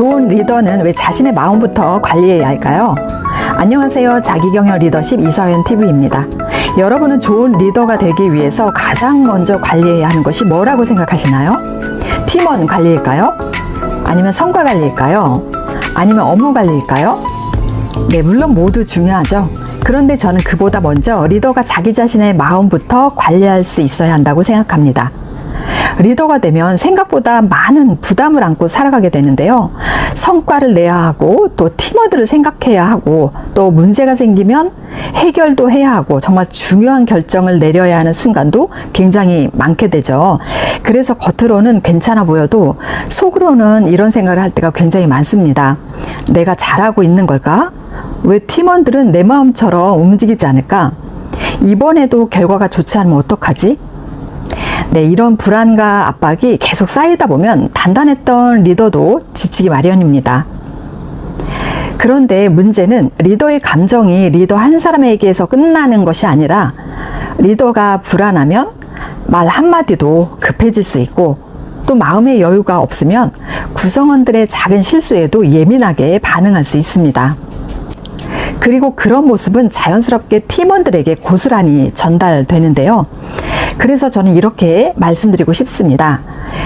좋은 리더는 왜 자신의 마음부터 관리해야 할까요? 안녕하세요. 자기경영 리더십 이서연 TV입니다. 여러분은 좋은 리더가 되기 위해서 가장 먼저 관리해야 하는 것이 뭐라고 생각하시나요? 팀원 관리일까요? 아니면 성과 관리일까요? 아니면 업무 관리일까요? 네, 물론 모두 중요하죠. 그런데 저는 그보다 먼저 리더가 자기 자신의 마음부터 관리할 수 있어야 한다고 생각합니다. 리더가 되면 생각보다 많은 부담을 안고 살아가게 되는데요. 성과를 내야 하고 또 팀원들을 생각해야 하고 또 문제가 생기면 해결도 해야 하고 정말 중요한 결정을 내려야 하는 순간도 굉장히 많게 되죠. 그래서 겉으로는 괜찮아 보여도 속으로는 이런 생각을 할 때가 굉장히 많습니다. 내가 잘하고 있는 걸까? 왜 팀원들은 내 마음처럼 움직이지 않을까? 이번에도 결과가 좋지 않으면 어떡하지? 네, 이런 불안과 압박이 계속 쌓이다 보면 단단했던 리더도 지치기 마련입니다. 그런데 문제는 리더의 감정이 리더 한 사람에게서 끝나는 것이 아니라 리더가 불안하면 말 한마디도 급해질 수 있고 또 마음의 여유가 없으면 구성원들의 작은 실수에도 예민하게 반응할 수 있습니다. 그리고 그런 모습은 자연스럽게 팀원들에게 고스란히 전달되는데요. 그래서 저는 이렇게 말씀드리고 싶습니다.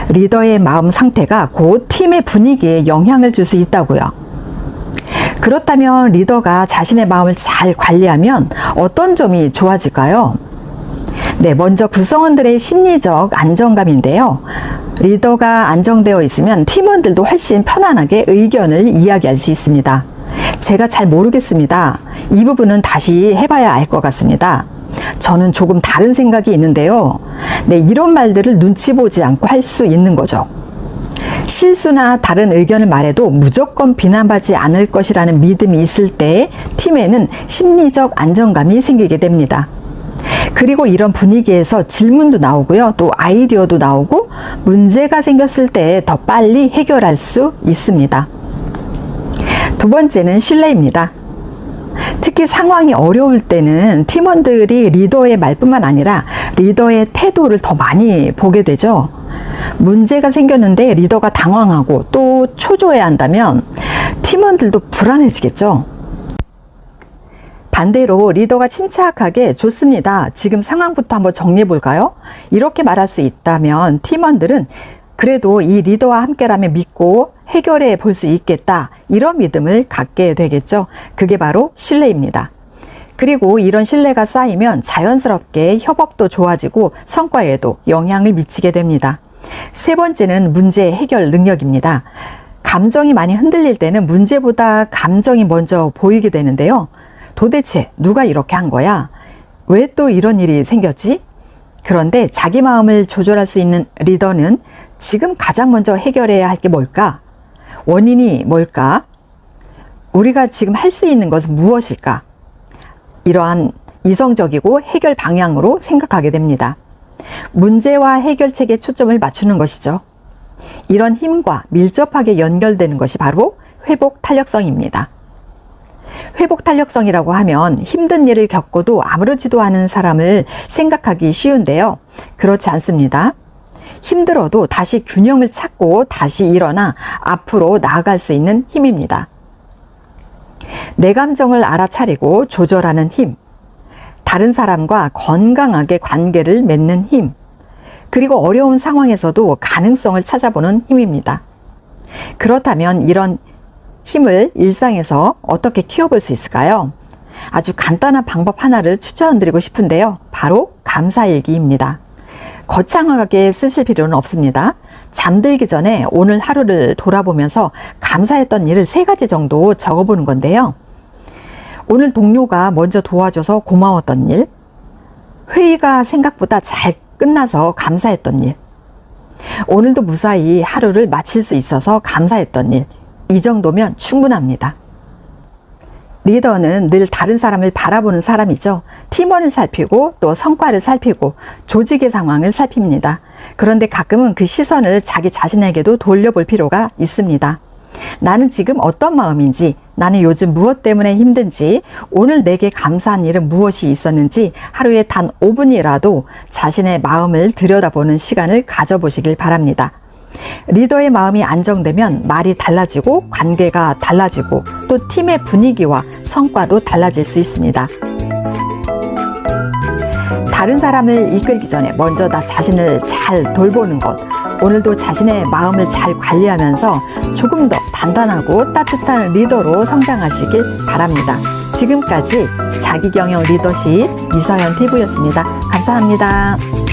리더의 마음 상태가 곧 팀의 분위기에 영향을 줄 수 있다고요. 그렇다면 리더가 자신의 마음을 잘 관리하면 어떤 점이 좋아질까요? 네, 먼저 구성원들의 심리적 안정감인데요. 리더가 안정되어 있으면 팀원들도 훨씬 편안하게 의견을 이야기할 수 있습니다. 제가 잘 모르겠습니다. 이 부분은 다시 해봐야 알 것 같습니다. 저는 조금 다른 생각이 있는데요. 네, 이런 말들을 눈치 보지 않고 할 수 있는 거죠. 실수나 다른 의견을 말해도 무조건 비난받지 않을 것이라는 믿음이 있을 때 팀에는 심리적 안정감이 생기게 됩니다. 그리고 이런 분위기에서 질문도 나오고요. 또 아이디어도 나오고 문제가 생겼을 때 더 빨리 해결할 수 있습니다. 두 번째는 신뢰입니다. 특히 상황이 어려울 때는 팀원들이 리더의 말뿐만 아니라 리더의 태도를 더 많이 보게 되죠. 문제가 생겼는데 리더가 당황하고 또 초조해야 한다면 팀원들도 불안해지겠죠. 반대로 리더가 침착하게 좋습니다. 지금 상황부터 한번 정리해 볼까요? 이렇게 말할 수 있다면 팀원들은 그래도 이 리더와 함께라면 믿고 해결해 볼 수 있겠다. 이런 믿음을 갖게 되겠죠. 그게 바로 신뢰입니다. 그리고 이런 신뢰가 쌓이면 자연스럽게 협업도 좋아지고 성과에도 영향을 미치게 됩니다. 세 번째는 문제 해결 능력입니다. 감정이 많이 흔들릴 때는 문제보다 감정이 먼저 보이게 되는데요. 도대체 누가 이렇게 한 거야? 왜 또 이런 일이 생겼지? 그런데 자기 마음을 조절할 수 있는 리더는 지금 가장 먼저 해결해야 할 게 뭘까? 원인이 뭘까? 우리가 지금 할 수 있는 것은 무엇일까? 이러한 이성적이고 해결 방향으로 생각하게 됩니다. 문제와 해결책에 초점을 맞추는 것이죠. 이런 힘과 밀접하게 연결되는 것이 바로 회복 탄력성입니다. 회복 탄력성이라고 하면 힘든 일을 겪고도 아무렇지도 않은 사람을 생각하기 쉬운데요. 그렇지 않습니다. 힘들어도 다시 균형을 찾고 다시 일어나 앞으로 나아갈 수 있는 힘입니다. 내 감정을 알아차리고 조절하는 힘, 다른 사람과 건강하게 관계를 맺는 힘, 그리고 어려운 상황에서도 가능성을 찾아보는 힘입니다. 그렇다면 이런 힘을 일상에서 어떻게 키워볼 수 있을까요? 아주 간단한 방법 하나를 추천드리고 싶은데요. 바로 감사일기입니다. 거창하게 쓰실 필요는 없습니다. 잠들기 전에 오늘 하루를 돌아보면서 감사했던 일을 3가지 정도 적어보는 건데요. 오늘 동료가 먼저 도와줘서 고마웠던 일, 회의가 생각보다 잘 끝나서 감사했던 일, 오늘도 무사히 하루를 마칠 수 있어서 감사했던 일, 이 정도면 충분합니다. 리더는 늘 다른 사람을 바라보는 사람이죠. 팀원을 살피고 또 성과를 살피고 조직의 상황을 살핍니다. 그런데 가끔은 그 시선을 자기 자신에게도 돌려볼 필요가 있습니다. 나는 지금 어떤 마음인지, 나는 요즘 무엇 때문에 힘든지, 오늘 내게 감사한 일은 무엇이 있었는지 하루에 단 5분이라도 자신의 마음을 들여다보는 시간을 가져보시길 바랍니다. 리더의 마음이 안정되면 말이 달라지고 관계가 달라지고 또 팀의 분위기와 성과도 달라질 수 있습니다. 다른 사람을 이끌기 전에 먼저 나 자신을 잘 돌보는 것. 오늘도 자신의 마음을 잘 관리하면서 조금 더 단단하고 따뜻한 리더로 성장하시길 바랍니다. 지금까지 자기경영 리더십 이서연 TV였습니다. 감사합니다.